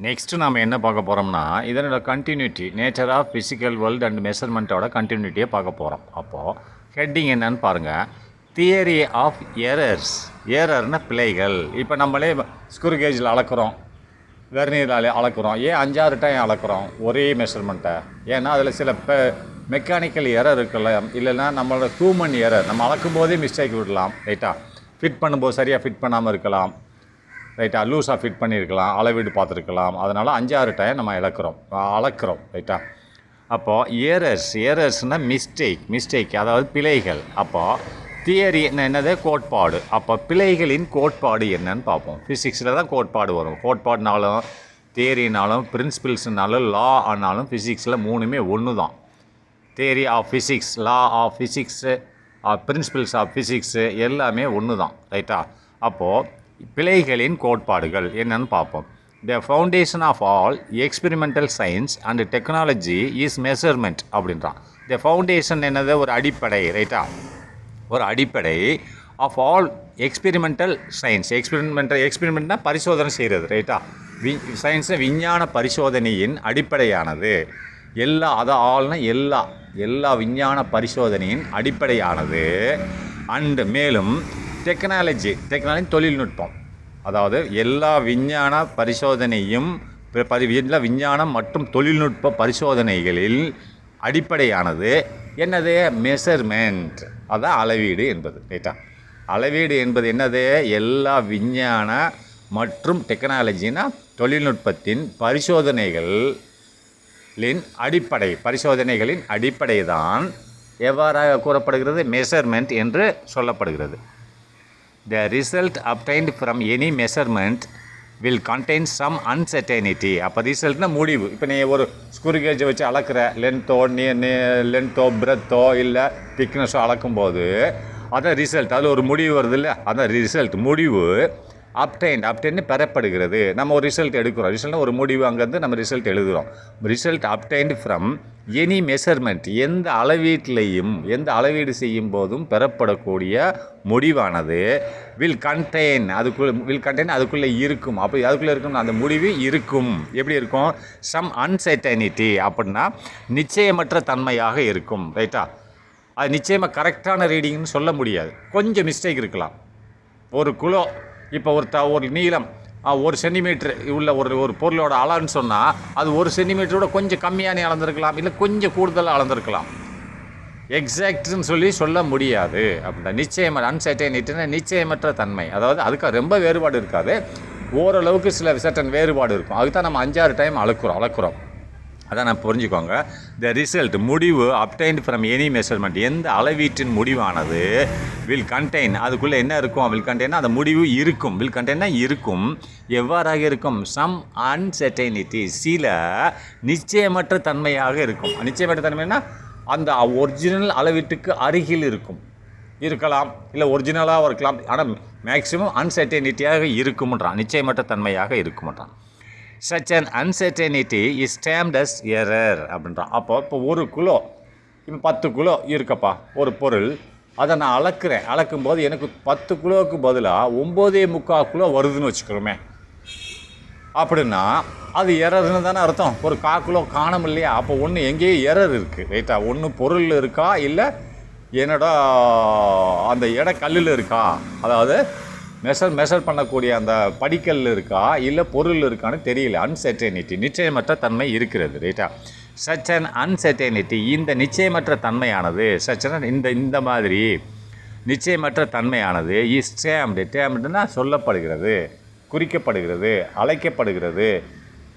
Next நாம் என்ன பார்க்க போகிறோம்னா இதனோட continuity nature of physical world and மெஷர்மெண்ட்டோட கண்டினியூட்டியை பார்க்க போகிறோம். அப்போது ஹெட்டிங் என்னன்னு பாருங்கள், தியரி ஆஃப் எரர்ஸ். எரர்னா பிழைகள். இப்போ நம்மளே ஸ்க்ரூ கேஜில் அளக்குறோம், வெர்னியரால் அளக்குறோம். ஏன் 5-6 டைம் அளக்குறோம் ஒரே மெஷர்மெண்ட்டை? ஏன்னா அதில் சில மெக்கானிக்கல் எரர் இருக்கலாம், இல்லைன்னா நம்மளோட ஹியூமன் எரர். நம்ம அளக்கும் போதே மிஸ்டேக் விடலாம், ரைட்டாக ஃபிட் பண்ணும்போது சரியாக ஃபிட் பண்ணாமல் இருக்கலாம், ரைட்டாக லூஸாக ஃபிட் பண்ணியிருக்கலாம், அளவீடு பார்த்துருக்கலாம். அதனால் 5-6 டைம் நம்ம அளக்கிறோம், ரைட்டாக. அப்போது ஏரர்ஸ்னால் மிஸ்டேக் அதாவது பிழைகள். அப்போது தியரி என்னது? கோட்பாடு. அப்போ பிழைகளின் கோட்பாடு என்னன்னு பார்ப்போம். ஃபிசிக்ஸில் தான் கோட்பாடு வரும். கோட்பாடுனாலும் தியரினாலும் பிரின்சிபிள்ஸ்னாலும் லா ஆனாலும் ஃபிசிக்ஸில் மூணுமே ஒன்று தான். Theory of physics, law of physics, principles of physics எல்லாமே ஒன்று தான், ரைட்டா. அப்போது பிழைகளின் கோட்பாடுகள் என்னன்னு பார்ப்போம். The foundation of all experimental science and technology is measurement அப்படின்றான். த ஃபவுண்டேஷன் என்னது? ஒரு அடிப்படை, ரைட்டா. ஒரு அடிப்படை ஆஃப் ஆல் எக்ஸ்பெரிமெண்டல் சயின்ஸ். எக்ஸ்பெரிமெண்ட்னா பரிசோதனை செய்கிறது, ரைட்டா. சயின்ஸு விஞ்ஞான பரிசோதனையின் அடிப்படையானது. ஆல்னா எல்லா விஞ்ஞான பரிசோதனையின் அடிப்படையானது. அண்டு மேலும் டெக்னாலஜி தொழில்நுட்பம். அதாவது எல்லா விஞ்ஞான பரிசோதனையும் எல்லா விஞ்ஞானம் மற்றும் தொழில்நுட்ப பரிசோதனைகளில் அடிப்படையானது என்னது? மெஷர்மெண்ட். அதான் அளவீடு என்பது, ரைட்டா. அளவீடு என்பது என்னது? எல்லா விஞ்ஞான மற்றும் டெக்னாலஜினா தொழில்நுட்பத்தின் பரிசோதனைகளின் அடிப்படை தான் எவ்வாறாக கூறப்படுகிறது? மெஷர்மெண்ட் என்று சொல்லப்படுகிறது. The result obtained from any measurement will contain some uncertainty. அப்போ ரிசல்ட்னா முடிவு. இப்போ நீ ஒரு ஸ்க்ரூ கேஜை வச்சு அளக்குற லென்த்தோ பிரெத்தோ இல்லை திக்னஸோ அளக்கும்போது அதான் ரிசல்ட். அதில் ஒரு முடிவு வருது இல்லை, அதான் ரிசல்ட். முடிவு அப்டைன் பெறப்படுகிறது. நம்ம ஒரு ரிசல்ட் எடுக்கிறோம். ரிசல்ட்னா ஒரு முடிவு, அங்கேருந்து நம்ம ரிசல்ட் எழுதுகிறோம். Result obtained from any measurement. எந்த அளவீடு செய்யும் போதும் பெறப்படக்கூடிய முடிவானது வில் கண்டெயின் அதுக்குள்ளே இருக்கும். அப்போ அதுக்குள்ளே இருக்கும், அந்த முடிவு இருக்கும். எப்படி இருக்கும்? சம் அன்சர்டைனிட்டி அப்படின்னா நிச்சயமற்ற தன்மையாக இருக்கும், ரைட்டா. அது நிச்சயமாக கரெக்டான ரீடிங்னு சொல்ல முடியாது. கொஞ்சம் மிஸ்டேக் இருக்கலாம். ஒரு கிலோ இப்போ ஒரு நீளம் 1 சென்டிமீட்டர் உள்ள ஒரு பொருளோட அளன்னு சொன்னால் அது 1 சென்டிமீட்டரோட கொஞ்சம் கம்மியான அளந்திருக்கலாம், இல்லை கொஞ்சம் கூடுதலாக அளந்திருக்கலாம். எக்ஸாக்ட்னு சொல்ல முடியாது. அப்படின்னா நிச்சயமற்ற அன்சர்டைனிட்டினா நிச்சயமற்ற தன்மை. அதாவது அதுக்கு ரொம்ப வேறுபாடு இருக்காது, ஓரளவுக்கு சில சர்டன் வேறுபாடு இருக்கும். அதுக்கு தான் நம்ம 5-6 டைம் அளக்குறோம். அதான் நான் புரிஞ்சுக்கோங்க. த ரிசல்ட் முடிவு அப்டைன்ட் ஃப்ரம் எனி மெஷர்மெண்ட். எந்த அளவீட்டின் முடிவானது வில் கண்டெயின் அதுக்குள்ளே என்ன இருக்கும்? வில் கண்டெயின்னா அந்த முடிவு இருக்கும். வில் கண்டெயின்னா இருக்கும். எவ்வாறாக இருக்கும்? சம் அன்சர்டைனிட்டி, சில நிச்சயமற்ற தன்மையாக இருக்கும். நிச்சயமற்ற தன்மைன்னா அந்த ஒரிஜினல் அளவீட்டுக்கு அருகில் இருக்கலாம், இல்லை ஒரிஜினலாக இருக்கலாம். ஆனால் மேக்சிமம் அன்சர்டைனிட்டியாக இருக்கும்ன்றான், நிச்சயமற்ற தன்மையாக இருக்கும்ன்றான். Such an uncertainty is termed as error அப்படின்றான். இப்போ 1 கிலோ, இப்போ 10 கிலோ இருக்கப்பா ஒரு பொருள், அதை நான் அளக்கும்போது எனக்கு 10 கிலோவுக்கு பதிலாக 9.25 கிலோ வருதுன்னு வச்சுக்கிறோமே. அப்படின்னா அது எரர்னு தானே அர்த்தம். ஒரு 1/4 கிலோ காணும் இல்லையா? அப்போ ஒன்று எங்கேயோ எரர் இருக்குது, ரைட்டா. ஒன்று பொருள் இருக்கா, இல்லை என்னோட அந்த கல்லில் இருக்கா, அதாவது மெஷர் பண்ணக்கூடிய அந்த படிக்கல் இருக்கா, இல்லை பொருள் இருக்கான்னு தெரியல. அன்சர்டைனிட்டி நிச்சயமற்ற தன்மை இருக்கிறது, ரைட்டா. சச் அன் அன்சர்டைனிட்டி இந்த நிச்சயமற்ற தன்மையானது, இந்த மாதிரி நிச்சயமற்ற தன்மையானது இஸ் டேம்டுனா சொல்லப்படுகிறது, குறிக்கப்படுகிறது, அழைக்கப்படுகிறது,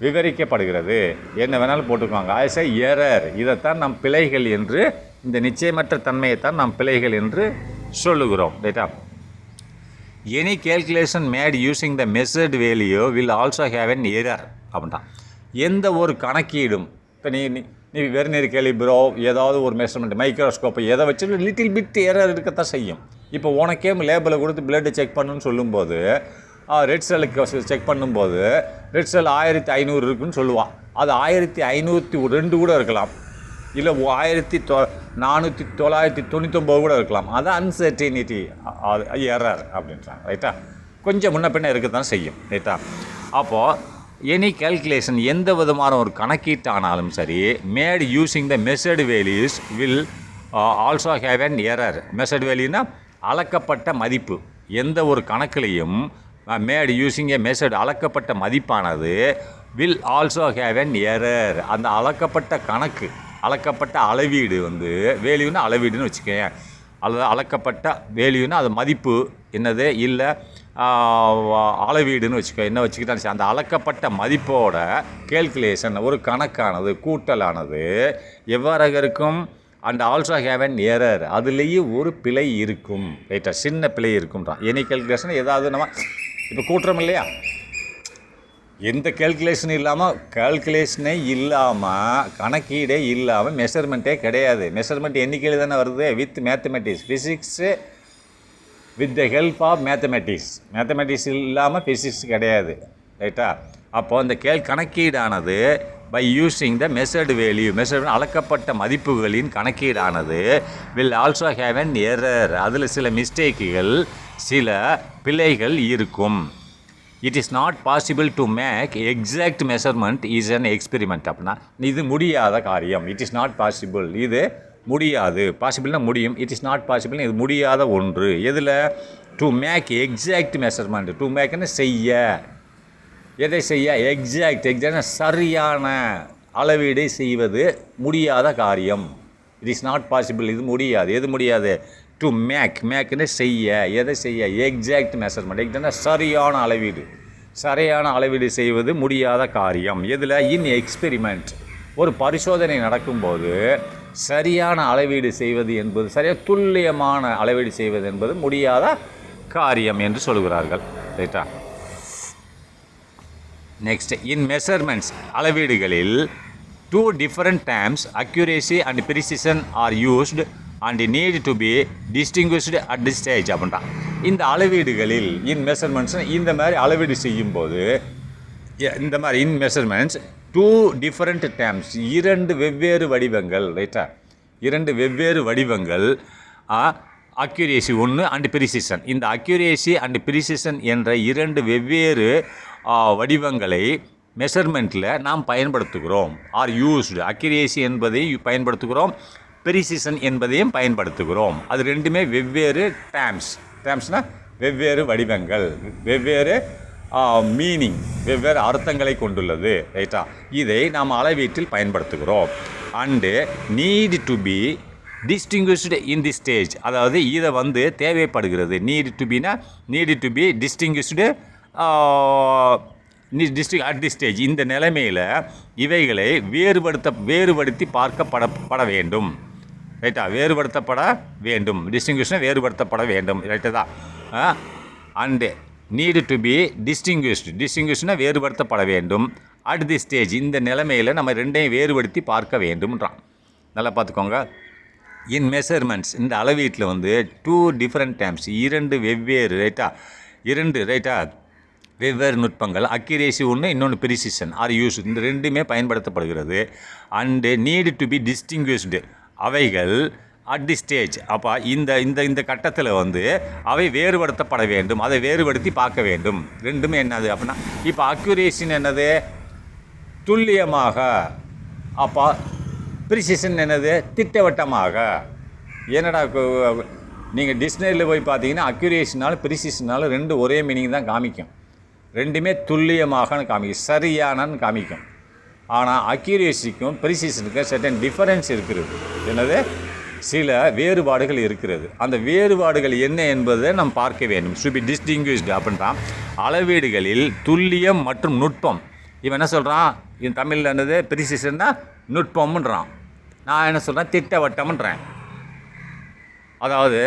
விவரிக்கப்படுகிறது, என்ன வேணாலும் போட்டுக்குவாங்க. As a error. இதைத்தான் நாம் பிழைகள் என்று, இந்த நிச்சயமற்ற தன்மையைத்தான் நாம் பிழைகள் என்று சொல்லுகிறோம், ரைட்டா. Any calculation made using the measured value will also have an error அப்படின்ட்டான். எந்த ஒரு கணக்கீடும், இப்போ நீ வெர்னியர் கேலிபரோ ஏதாவது ஒரு மெஷர்மெண்ட் மைக்ரோஸ்கோப்பை எதை வச்சு லிட்டில் பிட் எரர் இருக்கத்தான் செய்யும். இப்போ உனக்கே லேபில் கொடுத்து பிளட்டை செக் பண்ணுன்னு சொல்லும்போது, ரெட் செல்லுக்கு செக் பண்ணும்போது ரெட் செல் 1500 இருக்குன்னு சொல்லுவான். அது 1502 கூட இருக்கலாம், இல்லை 1999 கூட இருக்கலாம். அது அன்சர்டைனிட்டி, எரர் அப்படின்றாங்க, ரைட்டா. கொஞ்சம் முன்ன பின்ன இருக்க தான் செய்யும், ரைட்டா. அப்போது எனி கேல்குலேஷன் எந்த விதமான ஒரு கணக்கீட்டானாலும் சரி made using the measured values will also have an error. Measured வேல்யூனா அளக்கப்பட்ட மதிப்பு. எந்த ஒரு கணக்கிலையும் மேட் யூஸிங் ஏ மெஷர்டு அளக்கப்பட்ட மதிப்பானது will also have an error. அந்த அளக்கப்பட்ட கணக்கு அளக்கப்பட்ட அளவீடு வந்து வேல்யூன்னா அளவீடுன்னு வச்சுக்கேன். அல்லது அளக்கப்பட்ட வேல்யூன்னா அது மதிப்பு என்னது இல்லை அளவீடுன்னு வச்சுக்கோ, என்ன வச்சுக்கிட்டாலும் அந்த அளக்கப்பட்ட மதிப்போட கேல்குலேஷன் ஒரு கணக்கானது கூட்டலானது எவ்வாறாக இருக்கும்? And also have an error. அதுலேயே ஒரு பிழை இருக்கும். ரைட்டா, சின்ன பிழை இருக்கும்ன்றான். எனி கேல்குலேஷன் ஏதாவது நம்ம இப்போ கூட்டுறோம் இல்லையா, எந்த கேல்குலேஷனே இல்லாமல் கணக்கீடே இல்லாமல் மெஷர்மெண்ட்டே கிடையாது. மெஷர்மெண்ட் எண்ணிக்கையில் தானே வருது with mathematics. Physics with the help of mathematics இல்லாமல் ஃபிசிக்ஸ் கிடையாது. ரைட்டா, அப்போது அந்த கணக்கீடானது by using the measured value, அளக்கப்பட்ட மதிப்புகளின் கணக்கீடானது will also have an error. அதில் சில மிஸ்டேக்குகள் சில பிழைகள் இருக்கும். It is not possible to make exact measurement is an experiment. அப்படின்னா இது முடியாத காரியம். இட் இஸ் நாட் பாசிபிள், இது முடியாது. பாசிபிள்னா முடியும், இட் இஸ் நாட் பாசிபிள் இது முடியாத ஒன்று. எதில்? To make exact measurement. To மேக்னு செய்ய, எதை செய்ய? எக்ஸாக்ட் சரியான அளவீடு செய்வது முடியாத காரியம். இட் இஸ் நாட் பாசிபிள் இது முடியாது. எது முடியாது? டு மேக்னு செய்ய, எதை செய்ய? Exact measurement. எக்ஸாக்ட்னா சரியான அளவீடு செய்வது முடியாத காரியம். எதில்? இன் எக்ஸ்பெரிமெண்ட். ஒரு பரிசோதனை நடக்கும்போது சரியான அளவீடு செய்வது என்பது, சரியாக துல்லியமான அளவீடு செய்வது என்பது முடியாத காரியம் என்று சொல்கிறார்கள். ரைட்டா, நெக்ஸ்ட், இன் மெஷர்மெண்ட்ஸ் அளவீடுகளில் 2 different terms accuracy and precision are used and need to be distinguished at this stage. அப்படின்றான். இந்த அளவீடுகளில் இன் மெஷர்மெண்ட்ஸ் இந்த மாதிரி அளவீடு செய்யும்போது இந்த மாதிரி இன் மெஷர்மெண்ட்ஸ் 2 different terms 2 வெவ்வேறு வடிவங்கள். ரைட்டா, 2 வெவ்வேறு வடிவங்கள். அக்யூரேசி ஒன்று அண்ட் ப்ரிசிஷன். இந்த அக்யூரேசி அண்ட் ப்ரிசிஷன் என்ற 2 வெவ்வேறு வடிவங்களை மெஷர்மெண்ட்டில் நாம் பயன்படுத்துகிறோம். R used. அக்யூரேசி என்பதை பயன்படுத்துகிறோம், ப்ரிசிஷன் என்பதையும் பயன்படுத்துகிறோம். அது ரெண்டுமே வெவ்வேறு டேர்ம்ஸ்னால் வெவ்வேறு வடிவங்கள், வெவ்வேறு மீனிங், வெவ்வேறு அர்த்தங்களை கொண்டுள்ளது. ரைட்டா, இதை நாம் அளவீட்டில் பயன்படுத்துகிறோம். And need to be distinguished in the stage. அதாவது இதை வந்து தேவைப்படுகிறது. Need to be distinguished at the stage. இந்த நிலைமையில் இவைகளை வேறுபடுத்தி பார்க்கப்பட வேண்டும். ரைட்டா, வேறுபடுத்தப்பட வேண்டும். டிஸ்டிங்விஷ்னா வேறுபடுத்தப்பட வேண்டும். ரைட்டு தான். அண்டு நீடு டு பி டிஸ்டிங்விஷ்னா வேறுபடுத்தப்பட வேண்டும். அட் தி ஸ்டேஜ் இந்த நிலைமையில் நம்ம ரெண்டையும் வேறுபடுத்தி பார்க்க வேண்டும்ன்றான். நல்லா பார்த்துக்கோங்க. இன் மெஷர்மெண்ட்ஸ் இந்த அளவீட்டில் வந்து 2 different terms 2 வெவ்வேறு. ரைட்டா, வெவ்வேறு நுட்பங்கள். அக்யூரேசி ஒன்று, இன்னொன்று ப்ரிசிஷன் ஆர் யூஸ். இந்த ரெண்டுமே பயன்படுத்தப்படுகிறது. And need to be distinguished அவைகள் அட் தி ஸ்டேஜ். அப்போ இந்த கட்டத்தில் வந்து அவை வேறுபடுத்தப்பட வேண்டும், அதை வேறுபடுத்தி பார்க்க வேண்டும். ரெண்டுமே என்னது அப்படின்னா, இப்போ அக்யூரேசின்னு என்னது? துல்லியமாக. அப்போ ப்ரிசிஷன் என்னது? திட்டவட்டமாக. என்னடா, நீங்கள் டிக்ஷனரியில் போய் பார்த்தீங்கன்னா அக்யூரேசினாலும் ப்ரிசிஷனாலும் 2 ஒரே மீனிங் தான் காமிக்கும். ரெண்டுமே துல்லியமாகனு காமிக்கும், சரியானன்னு காமிக்கும். ஆனால் அக்யூரேசிக்கும் ப்ரிசிஷனுக்கும் சர்டன் டிஃபரன்ஸ் இருக்கிறது. என்னது? சில வேறுபாடுகள் இருக்கிறது. அந்த வேறுபாடுகள் என்ன என்பதை நாம் பார்க்க வேண்டும். ஷுட் பி டிஸ்டிங்விஷ்டு அப்படின்றான். அளவீடுகளில் துல்லியம் மற்றும் நுட்பம். இவன் என்ன சொல்கிறான்? இது தமிழில் என்னது? ப்ரிசிஷன்னா நுட்பம்ன்றான். நான் என்ன சொல்கிறேன்? திட்டவட்டம்ன்றேன். அதாவது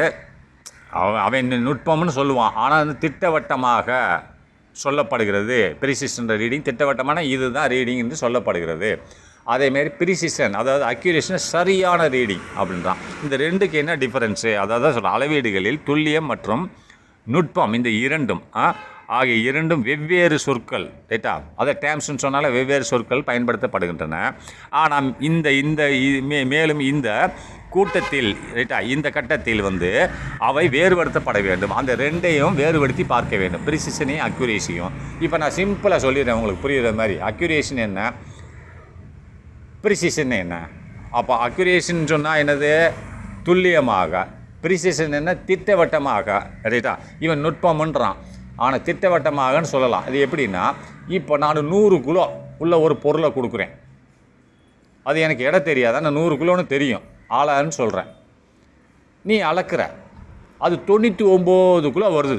அவன் நுட்பம்னு சொல்லுவான், ஆனால் அது திட்டவட்டமாக சொல்லப்படுகிறது. ப்ரிசிஷன் ரீடிங் திட்டவட்டமான இதுதான் ரீடிங் என்று சொல்லப்படுகிறது. அதேமாரி ப்ரிசிஷன் அதாவது அக்யூரேஷன் சரியான ரீடிங் அப்படின்றான். இந்த ரெண்டுக்கு என்ன டிஃபரன்ஸு? அதாவது சொல்ல அளவீடுகளில் துல்லியம் மற்றும் நுட்பம் இந்த இரண்டும் ஆகிய இரண்டும் வெவ்வேறு சொற்கள். ரைட்டா, அதை டேர்ம்ஸ்ன்னு சொன்னால வெவ்வேறு சொற்கள் பயன்படுத்தப்படுகின்றன. ஆனால் மேலும் இந்த கூட்டத்தில் ரைட்டா இந்த கட்டத்தில் வந்து அவை வேறுபடுத்தப்பட வேண்டும். அந்த ரெண்டையும் வேறுபடுத்தி பார்க்க வேண்டும், ப்ரிசிஷனையும் அக்யூரேசியும். இப்போ நான் சிம்பிளாக சொல்லிடுறேன் உங்களுக்கு புரிகிற மாதிரி. அக்யூரேஷன் என்ன, ப்ரிசிஷன் என்ன? அப்போ அக்யூரேஷன் சொன்னால் என்னது, துல்லியமாக. ப்ரிசிஷன் என்ன, திட்டவட்டமாக. ரைட்டா, இவன் நுட்பம்ன்றான், ஆனால் திட்டவட்டமாகன்னு சொல்லலாம். இது எப்படின்னா, இப்போ நான் 100 கிலோ உள்ள ஒரு பொருளை கொடுக்குறேன். அது எனக்கு இடம் தெரியாத, நான் 100 கிலோன்னு தெரியும், ஆளான்னு சொல்கிறேன். நீ அளக்குற, அது 99 கிலோ வருது.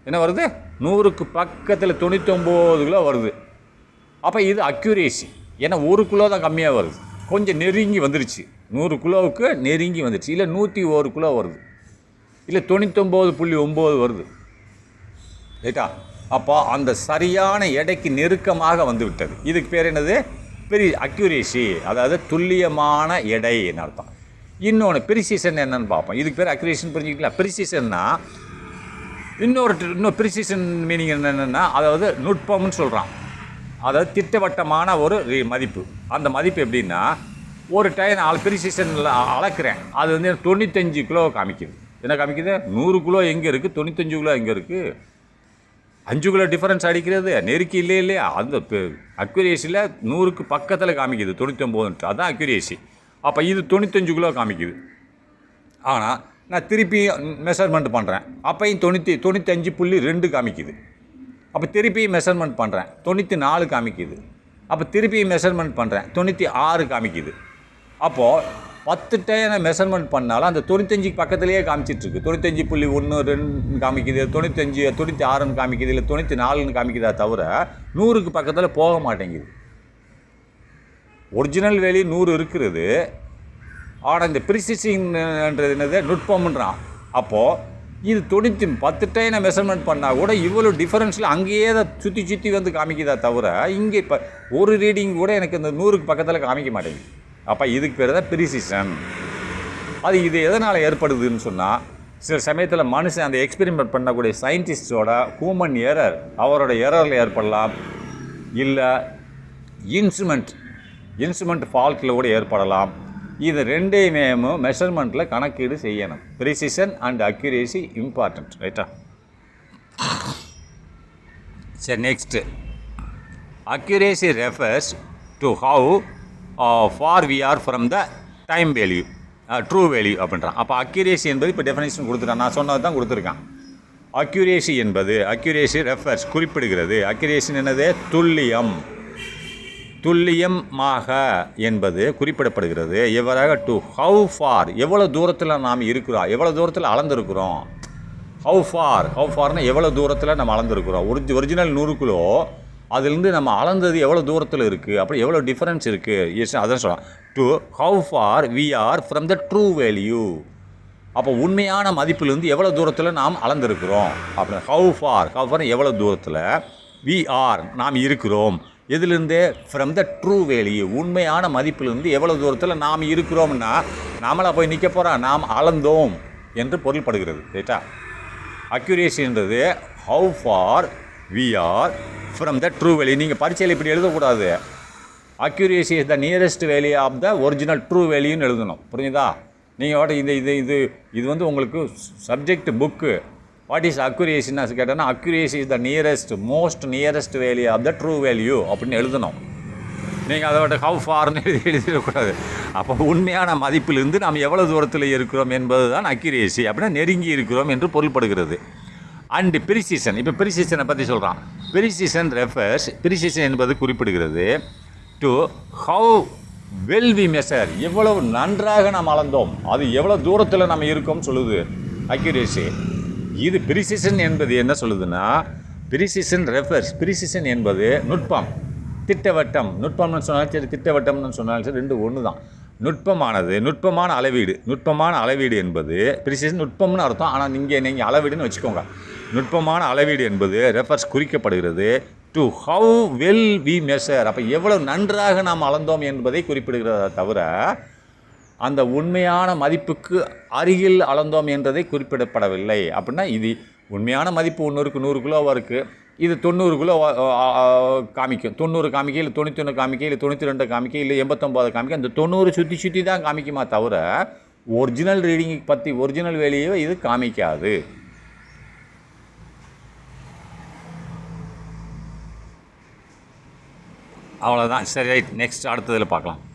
என்ன வருது, 100க்கு பக்கத்தில் 99 கிலோ வருது. அப்போ இது அக்யூரேசி. ஏன்னா 1 கிலோ தான் கம்மியாக வருது, கொஞ்சம் நெருங்கி வந்துருச்சு. 100 கிலோவுக்கு நெருங்கி வந்துடுச்சு. இல்லை 101 கிலோ வருது, இல்லை 99.9 வருது. ரைட்டா, அப்போ அந்த சரியான எடைக்கு நெருக்கமாக வந்து விட்டது. இதுக்கு பேர் என்னது, பெரிய அக்யூரேசி, அதாவது துல்லியமான எடைன்னு அர்த்தம். இன்னொன்று ப்ரிசிஷன் என்னன்னு பார்ப்போம். இதுக்கு பேர் அக்யூரேஷன் புரிஞ்சுக்கலாம். ப்ரிசிஷன்னா இன்னும் ப்ரிசிஷன் மீனிங் என்னென்னா, அதாவது நுட்பம்னு சொல்கிறான். அதாவது திட்டவட்டமான ஒரு மதிப்பு. அந்த மதிப்பு எப்படின்னா, ஒரு டைம் ப்ரிசிஷனில் அளக்குறேன், அது வந்து 95 கிலோ காமிக்குது. என்ன காமிக்குது, 100 கிலோ எங்கே இருக்குது, 95 கிலோ எங்கே இருக்குது, 5 கிலோ டிஃபரன்ஸ் அடிக்கிறது நெருக்கி இல்லையா. அந்த அக்யூரேசியில் 100க்கு பக்கத்தில் காமிக்குது 99, அதுதான் அக்யூரேசி. அப்போ இது 95 கிலோ காமிக்குது. ஆனால் நான் திருப்பி மெஷர்மெண்ட் பண்ணுறேன், அப்பையும் 95.2 காமிக்குது. அப்போ திருப்பி மெஷர்மெண்ட் பண்ணுறேன், 94 காமிக்குது. அப்போ திருப்பி மெஷர்மெண்ட் பண்ணுறேன், 96 காமிக்குது. அப்போது 10 டைம் மெஷர்மெண்ட் பண்ணாலும் அந்த 95 பக்கத்துலேயே காமிச்சிட்ருக்கு. 95.1 காமிக்குது, 96 காமிக்குது, இல்லை 94 காமிக்குதா தவிர 100க்கு பக்கத்தில் போக மாட்டேங்குது. ஒரிஜினல் வேல்யூ 100 இருக்கிறது, ஆனால் இந்த ப்ரிசிஷன்ன்றது என்னது, நுட்பம்ன்றான். அப்போது இது 10 டைம் மெஷர்மெண்ட் பண்ணால் கூட இவ்வளோ டிஃபரன்ஸில் அங்கேயே தான் சுற்றி வந்து காமிக்குதா தவிர இங்கே இப்போ ஒரு ரீடிங் கூட எனக்கு இந்த 100க்கு பக்கத்தில் காமிக்க மாட்டேங்குது. அப்போ இதுக்கு பேர் தான் ப்ரிசிஷன். இது எதனால் ஏற்படுதுன்னு சொன்னால், சில சமயத்தில் மனுஷன் அந்த எக்ஸ்பெரிமெண்ட் பண்ணக்கூடிய சயின்டிஸ்டோட ஹியூமன் எரர், அவரோட எரரில் ஏற்படலாம். இல்லை இன்ஸ்ட்ருமெண்ட் ஃபால்ட்டில் கூட ஏற்படலாம். இது ரெண்டையுமே மெஷர்மெண்ட்டில் கணக்கீடு செய்யணும். Precision and accuracy important. ரைட்டா, சரி. Next, accuracy refers to how far we are from the time value, true value அப்படின்றான். அப்போ அக்யூரேசி என்பது இப்போ டெஃபினேஷன் கொடுத்துட்டான், நான் சொன்னது தான் கொடுத்துருக்கான். அக்யூரேசி என்பது, அக்யூரேசி ரெஃபர்ஸ் குறிப்பிடுகிறது. அக்யூரேசி என்னது, துல்லியமாக என்பது குறிப்பிடப்படுகிறது. எவ்வாறாக, டு ஹவு ஃபார், எவ்வளோ தூரத்தில் நாம் இருக்கிறோம், எவ்வளோ தூரத்தில் அளந்திருக்கிறோம். ஹவு ஃபார்னா எவ்வளோ தூரத்தில் நம்ம அளந்திருக்கிறோம். ஒரிஜினல் 100 கிலோ, அதுலேருந்து நம்ம அளந்தது எவ்வளோ தூரத்தில் இருக்குது, அப்படி எவ்வளோ டிஃபரன்ஸ் இருக்குது, அதான் சொல்லலாம். To how far we are from the true value. அப்போ உண்மையான மதிப்பிலிருந்து எவ்வளோ தூரத்தில் நாம் அளந்திருக்கிறோம் அப்படின்னு. ஹவு ஃபார் எவ்வளோ தூரத்தில், வி ஆர் நாம் இருக்கிறோம், எதுலேருந்து, ஃப்ரம் த ட்ரூ வேல்யூ, உண்மையான மதிப்பிலிருந்து எவ்வளோ தூரத்தில் நாம் இருக்கிறோம்னா, நாமளாக போய் நிற்க போகிறோம், நாம் அளந்தோம் என்று பொருள்படுகிறது. ரைட்டா, அக்யூரேசின்றது how far we are from the true value. நீங்கள் பரீட்சையில் இப்படி எழுதக்கூடாது. Accuracy is the nearest value of the original true வேல்யூன்னு எழுதணும். புரிஞ்சுதா? நீங்கள் இது வந்து உங்களுக்கு சப்ஜெக்ட் புக்கு. வாட் இஸ் அக்யூரேசின்னு கேட்டோன்னா, accuracy is the most nearest value of the true value அப்படின்னு எழுதணும். நீங்கள் அதை ஹவு ஃபார்னு எழுதிடக்கூடாது. அப்போ உண்மையான மதிப்பிலிருந்து நாம் எவ்வளோ தூரத்தில் இருக்கிறோம் என்பது தான் அக்யூரேசி. அப்படின்னா நெருங்கி இருக்கிறோம் என்று பொருள்படுகிறது. அண்டு ப்ரிசிஷன், இப்போ ப்ரிசிஷனை பற்றி சொல்கிறான். ப்ரிசிஷன் என்பது குறிப்பிடுகிறது to how well we measure, எவ்வளவு நன்றாக நாம் அளந்தோம், அது எவ்வளோ தூரத்தில் நம்ம இருக்கோம் சொல்லுது அக்யூரேசி. இது ப்ரிசிஷன் என்பது என்ன சொல்லுதுன்னா, ப்ரிசிஷன் என்பது நுட்பம், திட்டவட்டம். நுட்பம்னு சொன்னாலும் சரி, திட்டவட்டம்னு சொன்னாலும் சரி, ரெண்டு ஒன்று தான். நுட்பமான அளவீடு என்பது ப்ரிசிஷன். நுட்பம்னு அர்த்தம், ஆனால் நீங்கள் அளவீடுன்னு வச்சுக்கோங்க. நுட்பமான அளவீடு என்பது ரெஃபர்ஸ் குறிக்கப்படுகிறது to how well we measure. அப்போ எவ்வளவு நன்றாக நாம் அளந்தோம் என்பதை குறிப்பிடுகிறத தவிர அந்த உண்மையான மதிப்புக்கு அருகில் அளந்தோம் என்றதை குறிப்பிடப்படவில்லை. அப்படின்னா இது உண்மையான மதிப்பு 100 கிலோவாக இருக்குது, இது 90 கிலோ காமிக்கும். 90 காமிக்க, இல்லை 91 காமிக்க, இல்லை 92 காமிக்க, இல்லை 89 காமிக்க. அந்த 90 சுற்றி தான் காமிக்குமா தவிர ஒரிஜினல் ரீடிங் பற்றி ஒரிஜினல் வேலையை இது காமிக்காது. அவ்வளோதான். சரி, ரைட். நெக்ஸ்ட் அடுத்ததில் பார்க்கலாம்.